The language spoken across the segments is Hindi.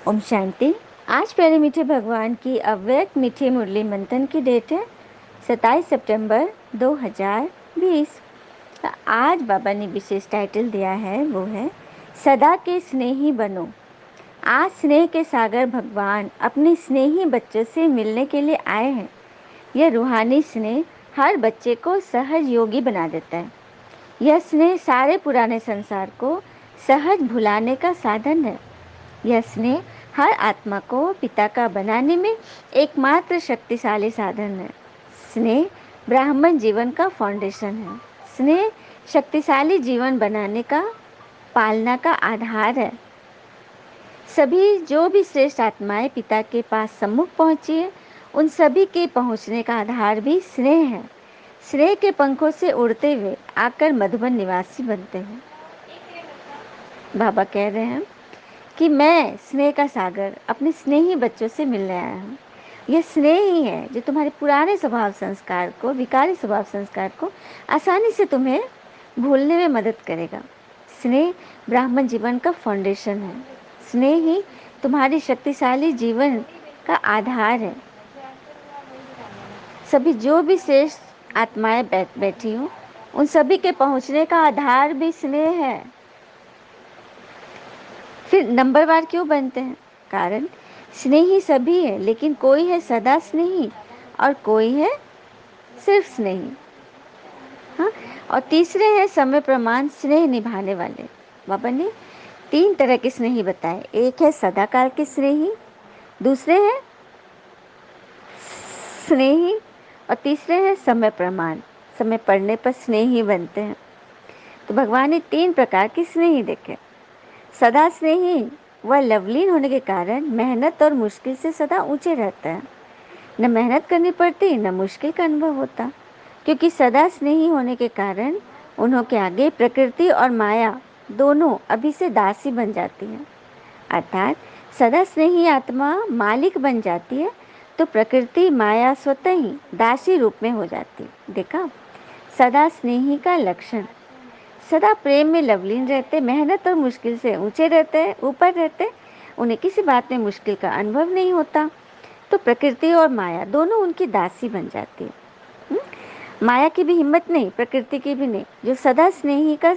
ओम शांति। आज प्यारे मीठे भगवान की अव्यक्त मीठी मुरली मंथन की डेट है 27 सितंबर 2020। तो आज बाबा ने विशेष टाइटल दिया है, वो है सदा के स्नेही बनो। आज स्नेह के सागर भगवान अपने स्नेही बच्चों से मिलने के लिए आए हैं। यह रूहानी स्नेह हर बच्चे को सहज योगी बना देता है। यह स्नेह सारे पुराने संसार को सहज भुलाने का साधन है। यह स्नेह हर आत्मा को पिता का बनाने में एकमात्र शक्तिशाली साधन है। स्नेह ब्राह्मण जीवन का फाउंडेशन है। स्नेह शक्तिशाली जीवन बनाने का पालना का आधार है। सभी जो भी श्रेष्ठ आत्माएं पिता के पास सम्मुख पहुंची है, उन सभी के पहुंचने का आधार भी स्नेह है। स्नेह के पंखों से उड़ते हुए आकर मधुबन निवासी बनते हैं। बाबा कह रहे हैं कि मैं स्नेह का सागर अपने स्नेही बच्चों से मिलने आया हूँ। यह स्नेह ही है जो तुम्हारे पुराने स्वभाव संस्कार को, विकारी स्वभाव संस्कार को आसानी से तुम्हें भूलने में मदद करेगा। स्नेह ब्राह्मण जीवन का फाउंडेशन है। स्नेह ही तुम्हारी शक्तिशाली जीवन का आधार है। सभी जो भी श्रेष्ठ आत्माएं बैठी हूँ, उन सभी के पहुँचने का आधार भी स्नेह है। फिर नंबरवार क्यों बनते हैं? कारण स्नेही सभी है, लेकिन कोई है सदा स्नेही और कोई है सिर्फ स्नेही। हाँ, और तीसरे हैं समय प्रमाण स्नेह निभाने वाले। बाबा ने 3 तरह के स्नेही बताए। एक है सदाकाल के स्नेही, दूसरे हैं स्नेही और तीसरे हैं समय प्रमाण, समय पड़ने पर स्नेही बनते हैं। तो भगवान ने 3 प्रकार के स्नेही देखे। सदा स्नेही वह लवलीन होने के कारण मेहनत और मुश्किल से सदा ऊंचे रहता है। न मेहनत करनी पड़ती, न मुश्किल का अनुभव होता, क्योंकि सदा स्नेही होने के कारण उन्हों के आगे प्रकृति और माया दोनों अभी से दासी बन जाती हैं। अर्थात सदा स्नेही आत्मा मालिक बन जाती है तो प्रकृति माया स्वतः ही दासी रूप में हो जाती। देखा, सदा स्नेही का लक्षण सदा प्रेम में लवलीन रहते, मेहनत और मुश्किल से ऊंचे रहते हैं, ऊपर रहते, उन्हें किसी बात में मुश्किल का अनुभव नहीं होता, तो प्रकृति और माया दोनों उनकी दासी बन जाती है। माया की भी हिम्मत नहीं, प्रकृति की भी नहीं, जो सदा स्नेही का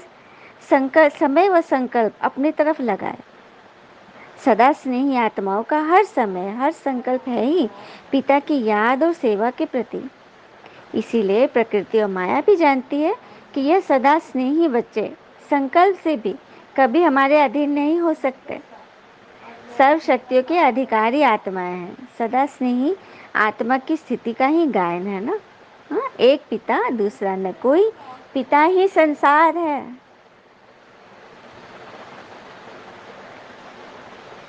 संकल्प, समय व संकल्प अपनी तरफ लगाए। सदा स्नेही आत्माओं का हर समय हर संकल्प है ही पिता की याद और सेवा के प्रति। इसीलिए प्रकृति और माया भी जानती है कि यह सदा स्नेही बच्चे संकल्प से भी कभी हमारे अधीन नहीं हो सकते। सर्व शक्तियों के अधिकारी आत्माएं हैं। सदा स्नेही आत्मा की स्थिति का ही गायन है ना। हाँ, एक पिता दूसरा न कोई, पिता ही संसार है।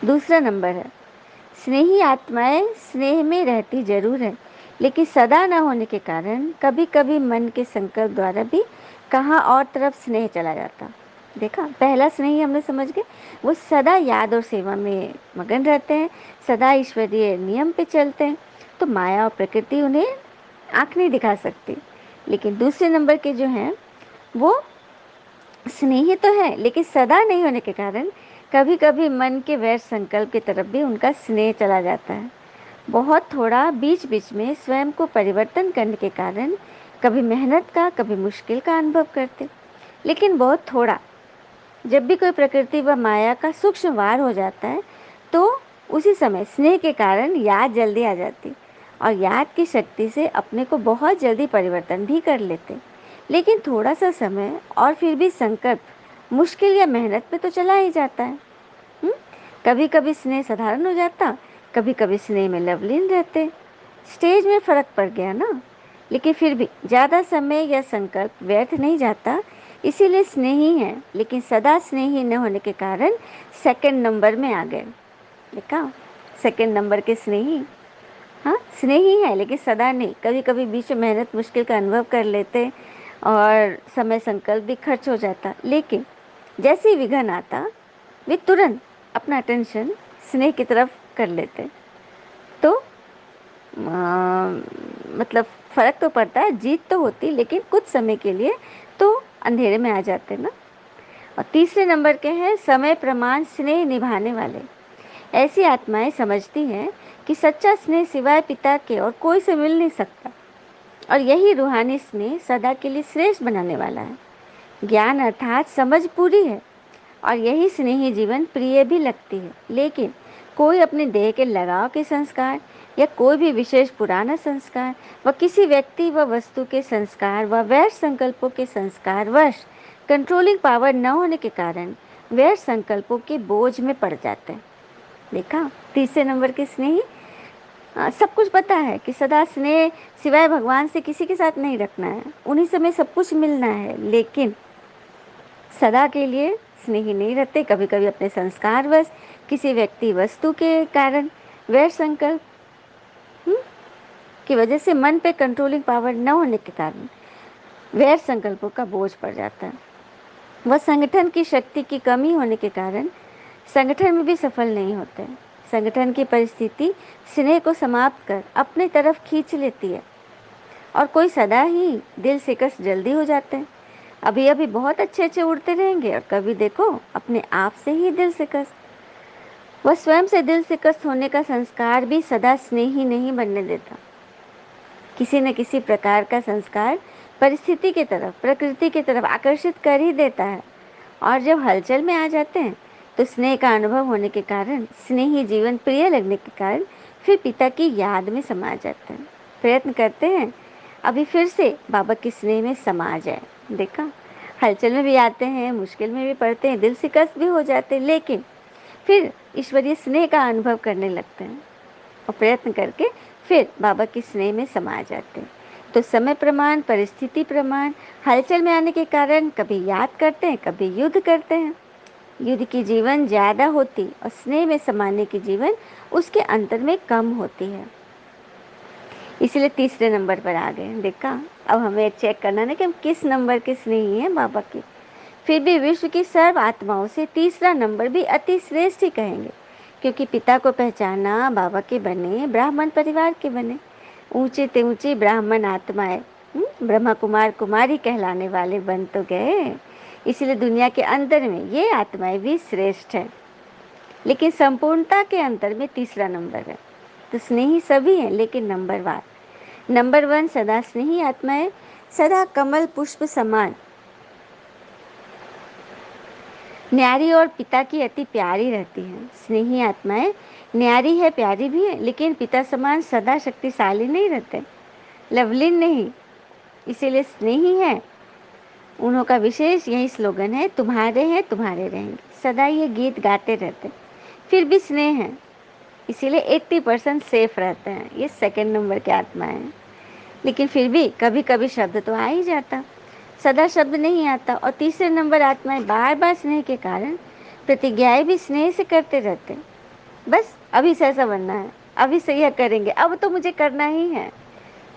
दूसरा नंबर है स्नेही आत्माएं स्नेह में रहती जरूर है, लेकिन सदा न होने के कारण कभी कभी मन के संकल्प द्वारा भी कहाँ और तरफ स्नेह चला जाता। देखा, पहला स्नेही हमने समझ गए, वो सदा याद और सेवा में मगन रहते हैं, सदा ईश्वरीय नियम पे चलते हैं, तो माया और प्रकृति उन्हें आँख नहीं दिखा सकती। लेकिन दूसरे नंबर के जो हैं वो स्नेही तो है, लेकिन सदा नहीं होने के कारण कभी कभी मन के वैर संकल्प की तरफ भी उनका स्नेह चला जाता है। बहुत थोड़ा बीच बीच में स्वयं को परिवर्तन करने के कारण कभी मेहनत का कभी मुश्किल का अनुभव करते, लेकिन बहुत थोड़ा। जब भी कोई प्रकृति व माया का सूक्ष्म वार हो जाता है तो उसी समय स्नेह के कारण याद जल्दी आ जाती और याद की शक्ति से अपने को बहुत जल्दी परिवर्तन भी कर लेते। लेकिन थोड़ा सा समय और फिर भी संकल्प मुश्किल या मेहनत पे तो चला ही जाता है। कभी कभी स्नेह साधारण हो जाता, कभी कभी स्नेह में लवलीन रहते। स्टेज में फर्क पड़ गया ना, लेकिन फिर भी ज़्यादा समय या संकल्प व्यर्थ नहीं जाता, इसीलिए स्नेही है, लेकिन सदा स्नेही न होने के कारण सेकंड नंबर में आ गए। देखा, सेकंड नंबर के स्नेही, हाँ स्नेही है लेकिन सदा नहीं, कभी कभी बीच में मेहनत मुश्किल का अनुभव कर लेते और समय संकल्प भी खर्च हो जाता, लेकिन जैसे ही विघन आता वे तुरंत अपना अटेंशन स्नेह की तरफ कर लेते। तो मतलब फ़र्क तो पड़ता है, जीत तो होती, लेकिन कुछ समय के लिए तो अंधेरे में आ जाते ना। और तीसरे नंबर के हैं समय प्रमाण स्नेह निभाने वाले। ऐसी आत्माएं समझती हैं कि सच्चा स्नेह सिवाय पिता के और कोई से मिल नहीं सकता, और यही रूहानी स्नेह सदा के लिए श्रेष्ठ बनाने वाला है। ज्ञान अर्थात समझ पूरी है, और यही स्नेही जीवन प्रिय भी लगती है। लेकिन कोई अपने देह के लगाव के संस्कार या कोई भी विशेष पुराना संस्कार व किसी व्यक्ति व वस्तु के संस्कार व वैर संकल्पों के संस्कार वश कंट्रोलिंग पावर न होने के कारण वैर संकल्पों के बोझ में पड़ जाते हैं। देखा, तीसरे नंबर के स्नेही सब कुछ पता है कि सदा स्नेह सिवाय भगवान से किसी के साथ नहीं रखना है, उन्हीं से में सब कुछ मिलना है, लेकिन सदा के लिए स्नेही नहीं रहते। कभी कभी अपने संस्कारवश किसी व्यक्ति वस्तु के कारण वैर संकल्प की वजह से मन पे कंट्रोलिंग पावर न होने के कारण वैर संकल्पों का बोझ पड़ जाता है। वह संगठन की शक्ति की कमी होने के कारण संगठन में भी सफल नहीं होते। संगठन की परिस्थिति स्नेह को समाप्त कर अपने तरफ खींच लेती है, और कोई सदा ही दिल से कस जल्दी हो जाते हैं। अभी अभी बहुत अच्छे अच्छे उड़ते रहेंगे, और कभी देखो अपने आप से ही दिल से कस। वह स्वयं से दिल से कस होने का संस्कार भी सदा स्नेही नहीं बनने देता। किसी न किसी प्रकार का संस्कार परिस्थिति की तरफ, प्रकृति की तरफ आकर्षित कर ही देता है, और जब हलचल में आ जाते हैं तो स्नेह का अनुभव होने के कारण, स्नेही जीवन प्रिय लगने के कारण फिर पिता की याद में समा जाते हैं। प्रयत्न करते हैं अभी फिर से बाबा के स्नेह में समा जाए। देखा, हलचल में भी आते हैं, मुश्किल में भी पड़ते हैं, दिल से कष्ट भी हो जाते हैं, लेकिन फिर ईश्वरीय स्नेह का अनुभव करने लगते हैं और प्रयत्न करके फिर बाबा के स्नेह में समा जाते हैं। तो समय प्रमाण, परिस्थिति प्रमाण, हलचल में आने के कारण कभी याद करते हैं, कभी युद्ध करते हैं। युद्ध की जीवन ज़्यादा होती और स्नेह में समाने की जीवन उसके अंतर में कम होती है। इसलिए तीसरे नंबर पर आ गए। देखा, अब हमें चेक करना है कि हम किस नंबर के स्नेही हैं बाबा के। फिर भी विश्व की सर्व आत्माओं से तीसरा नंबर भी अति श्रेष्ठ ही कहेंगे, क्योंकि पिता को पहचाना बाबा के बने, ब्राह्मण परिवार के बने, ऊंचे ते ऊंची ब्राह्मण आत्माएं ब्रह्मा कुमार कुमारी कहलाने वाले बन तो गए। इसलिए दुनिया के अंतर में ये आत्माएं भी श्रेष्ठ है, लेकिन संपूर्णता के अंतर में तीसरा नंबर है। तो स्नेही सभी हैं, लेकिन नंबर 1 सदा स्नेही आत्माएं सदा कमल पुष्प समान न्यारी और पिता की अति प्यारी रहती हैं। स्नेही आत्माएं न्यारी है, प्यारी भी है, लेकिन पिता समान सदा शक्तिशाली नहीं रहते, लवलीन नहीं, इसीलिए स्नेही है। उन्हों का विशेष यही स्लोगन है, तुम्हारे हैं तुम्हारे रहेंगे। सदा ये गीत गाते रहते, फिर भी स्नेह है, इसीलिए 80% सेफ रहते हैं। ये सेकंड नंबर के आत्माएं हैं, लेकिन फिर भी कभी कभी शब्द तो आ ही जाता, सदा शब्द नहीं आता। और तीसरे नंबर आत्माएं बार बार स्नेह के कारण प्रतिज्ञाएं भी स्नेह से करते रहते, बस अभी से ऐसा बनना है, अभी से यह करेंगे, अब तो मुझे करना ही है।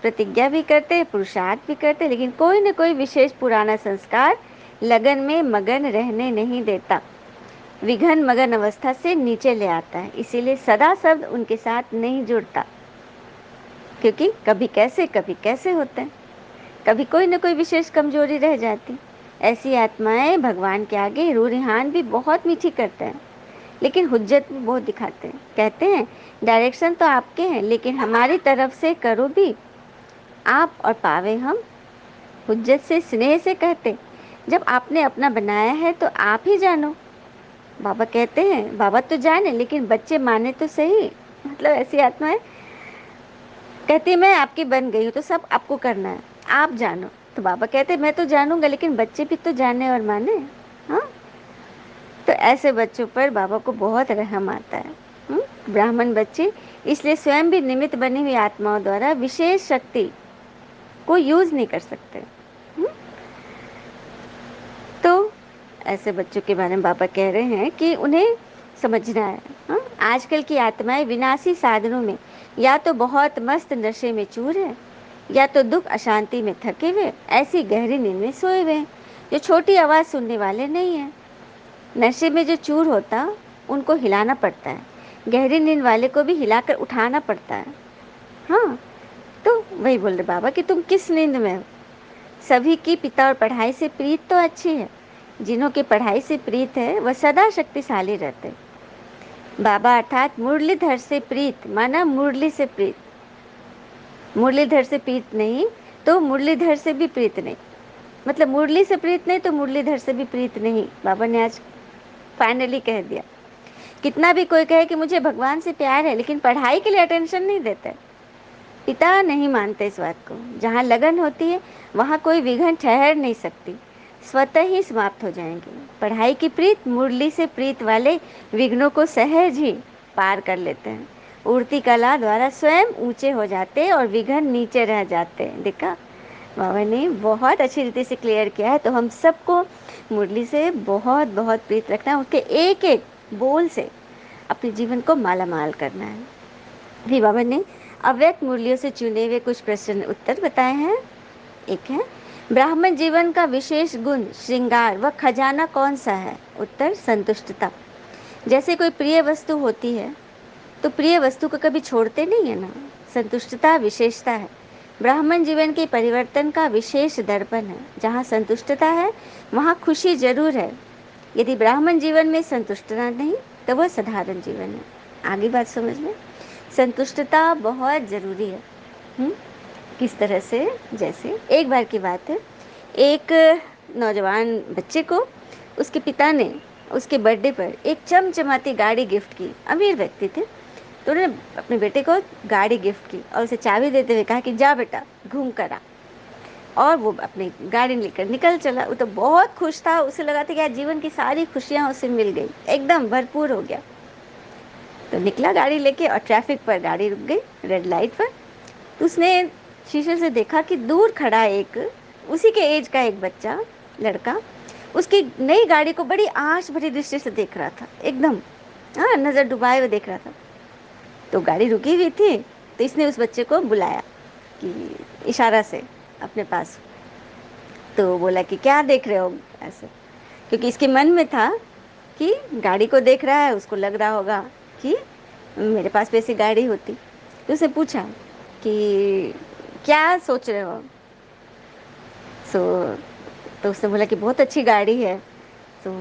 प्रतिज्ञा भी करते, पुरुषार्थ भी करते, लेकिन कोई न कोई विशेष पुराना संस्कार लगन में मगन रहने नहीं देता, विघन मगन अवस्था से नीचे ले आता है। इसीलिए सदा शब्द उनके साथ नहीं जुड़ता, क्योंकि कभी कैसे होते हैं, कभी कोई न कोई विशेष कमजोरी रह जाती। ऐसी आत्माएं भगवान के आगे रूरिहान भी बहुत मीठी करते हैं, लेकिन हुज्जत भी बहुत दिखाते हैं। कहते हैं डायरेक्शन तो आपके हैं, लेकिन हमारी तरफ से करो भी आप और पावे हम। हुज्जत से, स्नेह से कहते, जब आपने अपना बनाया है तो आप ही जानो। बाबा कहते हैं बाबा तो जाने, लेकिन बच्चे माने तो सही। मतलब ऐसी आत्माएं कहती मैं आपकी बन गई हूँ तो सब आपको करना है, आप जानो। तो बाबा कहते मैं तो जानूंगा, लेकिन बच्चे भी तो जाने और माने। हाँ, तो ऐसे बच्चों पर बाबा को बहुत रहम आता है। ब्राह्मण बच्चे इसलिए स्वयं भी निमित्त बनी हुई आत्माओं द्वारा विशेष शक्ति को यूज नहीं कर सकते। तो ऐसे बच्चों के बारे में बाबा कह रहे हैं कि उन्हें समझना है। आजकल की आत्माएं विनाशी साधनों में या तो बहुत मस्त नशे में चूर है, या तो दुख अशांति में थके हुए ऐसी गहरी नींद में सोए हुए हैं, जो छोटी आवाज़ सुनने वाले नहीं हैं। नशे में जो चूर होता उनको हिलाना पड़ता है, गहरी नींद वाले को भी हिलाकर उठाना पड़ता है। हाँ, तो वही बोल रहे बाबा कि तुम किस नींद में हो। सभी की पिता और पढ़ाई से प्रीत तो अच्छी है, जिन्हों की पढ़ाई से प्रीत है वह सदा शक्तिशाली रहते, बाबा अर्थात मुरलीधर से प्रीत, माना मुरली से प्रीत, मुरलीधर से प्रीत नहीं तो मुरलीधर से भी प्रीत नहीं, मतलब मुरली से प्रीत नहीं तो मुरलीधर से भी प्रीत नहीं। बाबा ने आज फाइनली कह दिया। कितना भी कोई कहे कि मुझे भगवान से प्यार है, लेकिन पढ़ाई के लिए अटेंशन नहीं देते, पिता नहीं मानते इस बात को। जहाँ लगन होती है वहाँ कोई विघन ठहर नहीं सकती, स्वतः ही समाप्त हो जाएंगे। पढ़ाई की प्रीत, मुरली से प्रीत वाले विघ्नों को सहज ही पार कर लेते हैं। उड़ती कला द्वारा स्वयं ऊंचे हो जाते और विघ्न नीचे रह जाते हैं। देखा, बाबा ने बहुत अच्छी रीति से क्लियर किया है। तो हम सबको मुरली से बहुत बहुत प्रीत रखना है, उसके एक एक बोल से अपने जीवन को माला माल करना है। भी बाबा ने अव्यक्त मूल्यों से चुने हुए कुछ प्रश्न उत्तर बताए हैं। एक है, ब्राह्मण जीवन का विशेष गुण, श्रृंगार व खजाना कौन सा है? उत्तर, संतुष्टता। जैसे कोई प्रिय वस्तु होती है तो प्रिय वस्तु को कभी छोड़ते नहीं है ना, संतुष्टता विशेषता है। ब्राह्मण जीवन के परिवर्तन का विशेष दर्पण है। जहाँ संतुष्टता है वहाँ खुशी जरूर है। यदि ब्राह्मण जीवन में संतुष्टता नहीं तो वह साधारण जीवन है। आगे बात समझ में, संतुष्टता बहुत जरूरी है। किस तरह से? जैसे एक बार की बात है, एक नौजवान बच्चे को उसके पिता ने उसके बर्थडे पर एक चमचमाती गाड़ी गिफ्ट की। अमीर व्यक्ति थे, तो उन्होंने अपने बेटे को गाड़ी गिफ्ट की और उसे चाबी देते हुए कहा कि जा बेटा घूम कर आ। और वो अपनी गाड़ी लेकर निकल चला। वो तो बहुत खुश था, उसे लगा था कि यार जीवन की सारी खुशियां उसे मिल गई, एकदम भरपूर हो गया। तो निकला गाड़ी लेके और ट्रैफिक पर गाड़ी रुक गई, रेड लाइट पर। तो उसने शीशे से देखा कि दूर खड़ा एक उसी के एज का एक बच्चा, लड़का, उसकी नई गाड़ी को बड़ी आश भरी दृष्टि से देख रहा था, एकदम हाँ नजर डुबाए हुए देख रहा था। तो गाड़ी रुकी हुई थी, तो इसने उस बच्चे को बुलाया कि इशारा से अपने पास। तो बोला कि क्या देख रहे हो ऐसे, क्योंकि इसके मन में था कि गाड़ी को देख रहा है, उसको लग रहा होगा कि मेरे पास भी ऐसी गाड़ी होती। तो उसने पूछा कि क्या सोच रहे हो? सो तो उसने बोला कि बहुत अच्छी गाड़ी है। तो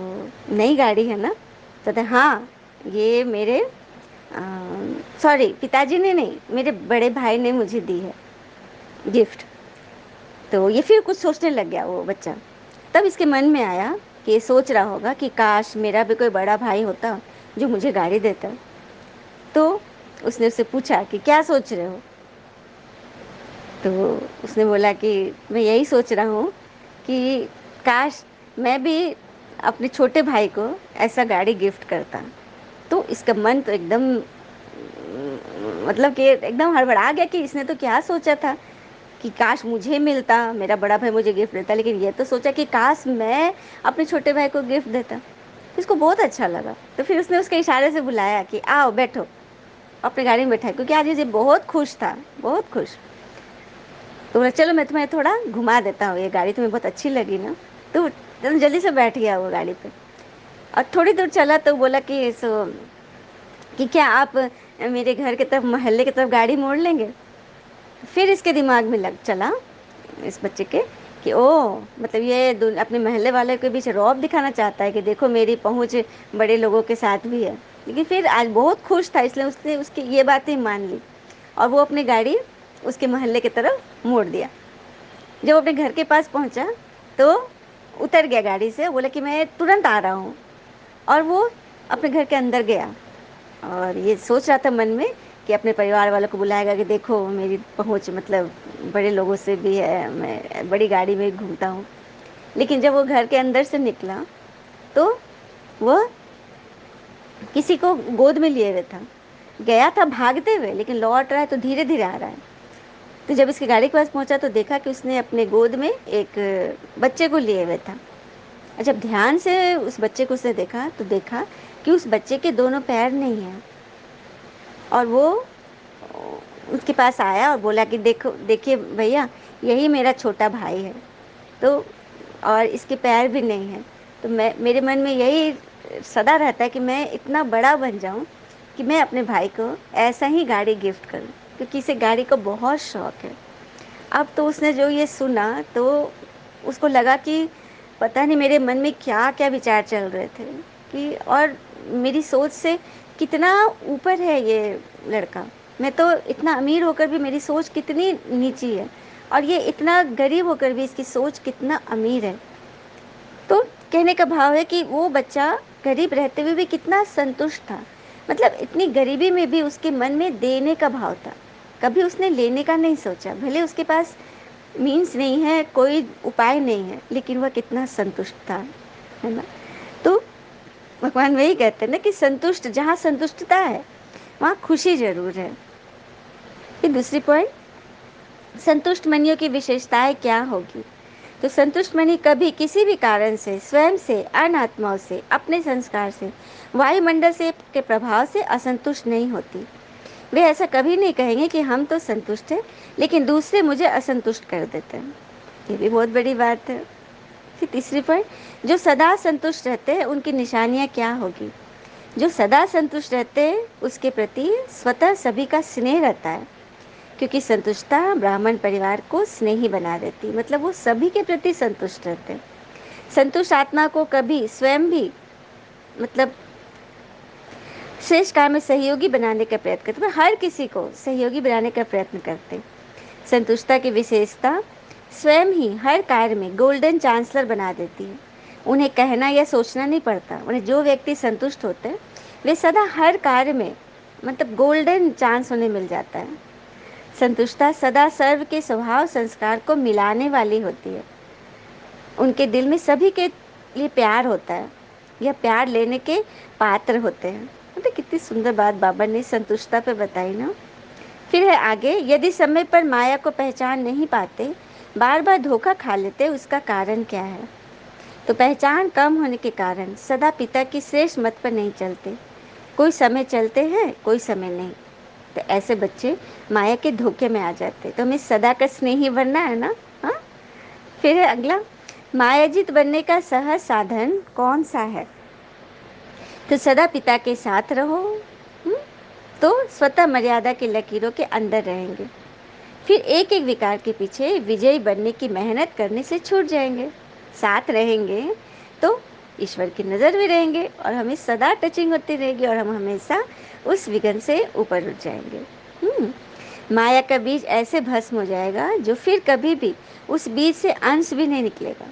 नई गाड़ी है ना? तो कहते हाँ, ये मेरे सॉरी पिताजी ने नहीं, मेरे बड़े भाई ने मुझे दी है गिफ्ट। तो ये फिर कुछ सोचने लग गया वो बच्चा। तब इसके मन में आया कि ये सोच रहा होगा कि काश मेरा भी कोई बड़ा भाई होता जो मुझे गाड़ी देता। तो उसने उससे पूछा कि क्या सोच रहे हो? तो उसने बोला कि मैं यही सोच रहा हूँ कि काश मैं भी अपने छोटे भाई को ऐसा गाड़ी गिफ्ट करता। तो इसका मन तो एकदम मतलब कि एकदम हड़बड़ा गया कि इसने तो क्या सोचा था कि काश मुझे मिलता, मेरा बड़ा भाई मुझे गिफ्ट देता, लेकिन ये तो सोचा कि काश मैं अपने छोटे भाई को गिफ्ट देता। इसको बहुत अच्छा लगा। तो फिर उसने उसके इशारे से बुलाया कि आओ बैठो, अपनी गाड़ी में बैठा, क्योंकि आज ये बहुत खुश था, बहुत खुश। तो बोला चलो मैं तुम्हें थोड़ा घुमा देता हूँ, ये गाड़ी तुम्हें बहुत अच्छी लगी ना। तो जल्दी से बैठ गया वो गाड़ी पे और थोड़ी दूर चला तो बोला कि क्या आप मेरे घर की तरफ, मोहल्ले की तरफ गाड़ी मोड़ लेंगे? फिर इसके दिमाग में लग चला इस बच्चे के कि ओ मतलब ये अपने मोहल्ले वाले के बीच रौब दिखाना चाहता है कि देखो मेरी पहुंच बड़े लोगों के साथ भी है। लेकिन फिर आज बहुत खुश था, इसलिए उसने उसकी ये बातें मान ली और वो अपनी गाड़ी उसके मोहल्ले की तरफ मोड़ दिया। जब अपने घर के पास पहुंचा तो उतर गया गाड़ी से, बोला कि मैं तुरंत आ रहा हूँ। और वो अपने घर के अंदर गया और ये सोच रहा था मन में कि अपने परिवार वालों को बुलाएगा कि देखो मेरी पहुंच मतलब बड़े लोगों से भी है, मैं बड़ी गाड़ी में घूमता हूँ। लेकिन जब वो घर के अंदर से निकला तो वह किसी को गोद में लिए हुए था, गया था भागते हुए लेकिन लौट रहा है तो धीरे धीरे आ रहा है। तो जब इसकी गाड़ी के पास पहुंचा तो देखा कि उसने अपने गोद में एक बच्चे को लिए हुए था। जब ध्यान से उस बच्चे को उसने देखा तो देखा कि उस बच्चे के दोनों पैर नहीं हैं। और वो उसके पास आया और बोला कि देखो देखिए भैया, यही मेरा छोटा भाई है। तो और इसके पैर भी नहीं हैं। तो मैं, मेरे मन में यही सदा रहता है कि मैं इतना बड़ा बन जाऊं कि मैं अपने भाई को ऐसा ही गाड़ी गिफ्ट करूं, क्योंकि इसे गाड़ी का बहुत शौक है। अब तो उसने जो ये सुना तो उसको लगा कि पता नहीं मेरे मन में क्या क्या विचार चल रहे थे कि और मेरी सोच से कितना ऊपर है ये लड़का, मैं तो इतना अमीर होकर भी मेरी सोच कितनी नीची है, और ये इतना गरीब होकर भी इसकी सोच कितना अमीर है। तो कहने का भाव है कि वो बच्चा गरीब रहते हुए भी कितना संतुष्ट था, मतलब इतनी गरीबी में भी उसके मन में देने का भाव था, कभी उसने लेने का नहीं सोचा। भले उसके पास मीन्स नहीं है, कोई उपाय नहीं है, लेकिन वह कितना संतुष्ट था, है ना। तो भगवान वही कहते हैं ना कि संतुष्ट, जहाँ संतुष्टता है वहाँ खुशी जरूर है। फिर दूसरी पॉइंट, संतुष्ट मनियों की विशेषताएं क्या होगी। तो संतुष्ट मणि कभी किसी भी कारण से, स्वयं से, अन्य आत्माओं से, अपने संस्कार से, वायुमंडल से के प्रभाव से असंतुष्ट नहीं होती। वे ऐसा कभी नहीं कहेंगे कि हम तो संतुष्ट हैं लेकिन दूसरे मुझे असंतुष्ट कर देते हैं। ये भी बहुत बड़ी बात है। फिर तीसरी पॉइंट, जो सदा संतुष्ट रहते हैं उनकी निशानियां क्या होगी। जो सदा संतुष्ट रहते हैं उसके प्रति स्वतः सभी का स्नेह रहता है, क्योंकि संतुष्टता ब्राह्मण परिवार को स्नेही बना देती, मतलब वो सभी के प्रति संतुष्ट रहते हैं। संतुष्ट आत्मा को कभी स्वयं भी, मतलब श्रेष्ठ कार्य में सहयोगी बनाने का प्रयत्न करते, हर किसी को सहयोगी बनाने का प्रयत्न करते। संतुष्टता की विशेषता स्वयं ही हर कार्य में गोल्डन चांसलर बना देती है। उन्हें कहना या सोचना नहीं पड़ता। उन्हें जो व्यक्ति संतुष्ट होते हैं वे सदा हर कार्य में, मतलब गोल्डन चांस उन्हें मिल जाता है। संतुष्टता सदा सर्व के स्वभाव संस्कार को मिलाने वाली होती है। उनके दिल में सभी के लिए प्यार होता है, यह प्यार लेने के पात्र होते हैं। मतलब कितनी सुंदर बात बाबा ने संतुष्टता पे बताई ना। फिर है आगे, यदि समय पर माया को पहचान नहीं पाते, बार बार धोखा खा लेते, उसका कारण क्या है। तो पहचान कम होने के कारण सदा पिता की श्रेष्ठ मत पर नहीं चलते। कोई समय चलते हैं, कोई समय नहीं। तो ऐसे बच्चे माया के धोखे में आ जाते। तो हमें सदा का स्नेही बनना है ना। हाँ। फिर है अगला, मायाजित बनने का सहज साधन कौन सा है। तो सदा पिता के साथ रहो, तो स्वतः मर्यादा की लकीरों के अंदर रहेंगे। फिर एक एक विकार के पीछे विजयी बनने की मेहनत करने से छूट जाएंगे। साथ रहेंगे तो ईश्वर की नज़र भी रहेंगे और हमें सदा टचिंग होती रहेगी और हम हमेशा उस विघन से ऊपर उठ जाएंगे। माया का बीज ऐसे भस्म हो जाएगा जो फिर कभी भी उस बीज से अंश भी नहीं निकलेगा।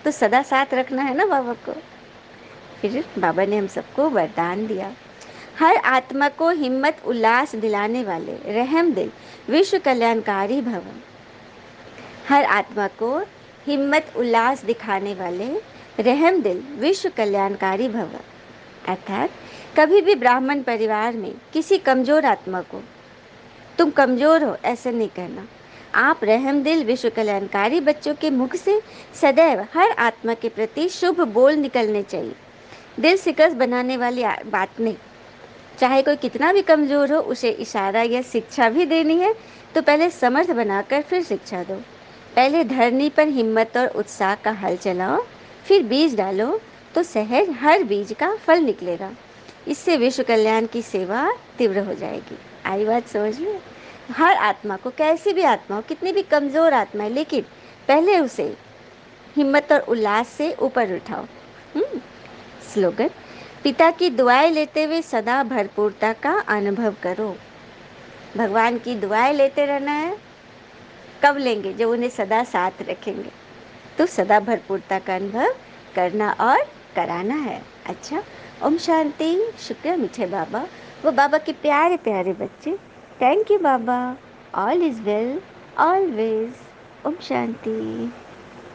तो सदा साथ रखना है ना बाबा को। फिर बाबा ने हम सबको वरदान दिया, हर आत्मा को हिम्मत उल्लास दिलाने वाले रहम दिल विश्व कल्याणकारी भव। हर आत्मा को हिम्मत उल्लास दिखाने वाले रहम दिल विश्व कल्याणकारी भव। अर्थात कभी भी ब्राह्मण परिवार में किसी कमजोर आत्मा को तुम कमजोर हो ऐसे नहीं कहना। आप रहम दिल विश्व कल्याणकारी बच्चों के मुख से सदैव हर आत्मा के प्रति शुभ बोल निकलने चाहिए। दिल शिकस्त बनाने वाली बात नहीं। चाहे कोई कितना भी कमजोर हो, उसे इशारा या शिक्षा भी देनी है तो पहले समर्थ बनाकर फिर शिक्षा दो। पहले धरनी पर हिम्मत और उत्साह का हल चलाओ, फिर बीज डालो, तो सहज हर बीज का फल निकलेगा। इससे विश्व कल्याण की सेवा तीव्र हो जाएगी। आई बात समझ में। हर आत्मा को, कैसी भी आत्मा हो, कितनी भी कमजोर आत्मा है, लेकिन पहले उसे हिम्मत और उल्लास से ऊपर उठाओ। स्लोगन, पिता की दुआएं लेते हुए सदा भरपूरता का अनुभव करो। भगवान की दुआएं लेते रहना है। कब लेंगे, जब उन्हें सदा साथ रखेंगे। तो सदा भरपूरता का अनुभव करना और कराना है। अच्छा, ओम शांति। शुक्र मीठे बाबा, वो बाबा के प्यारे प्यारे बच्चे। Thank you Baba. All is well always. Om Shanti.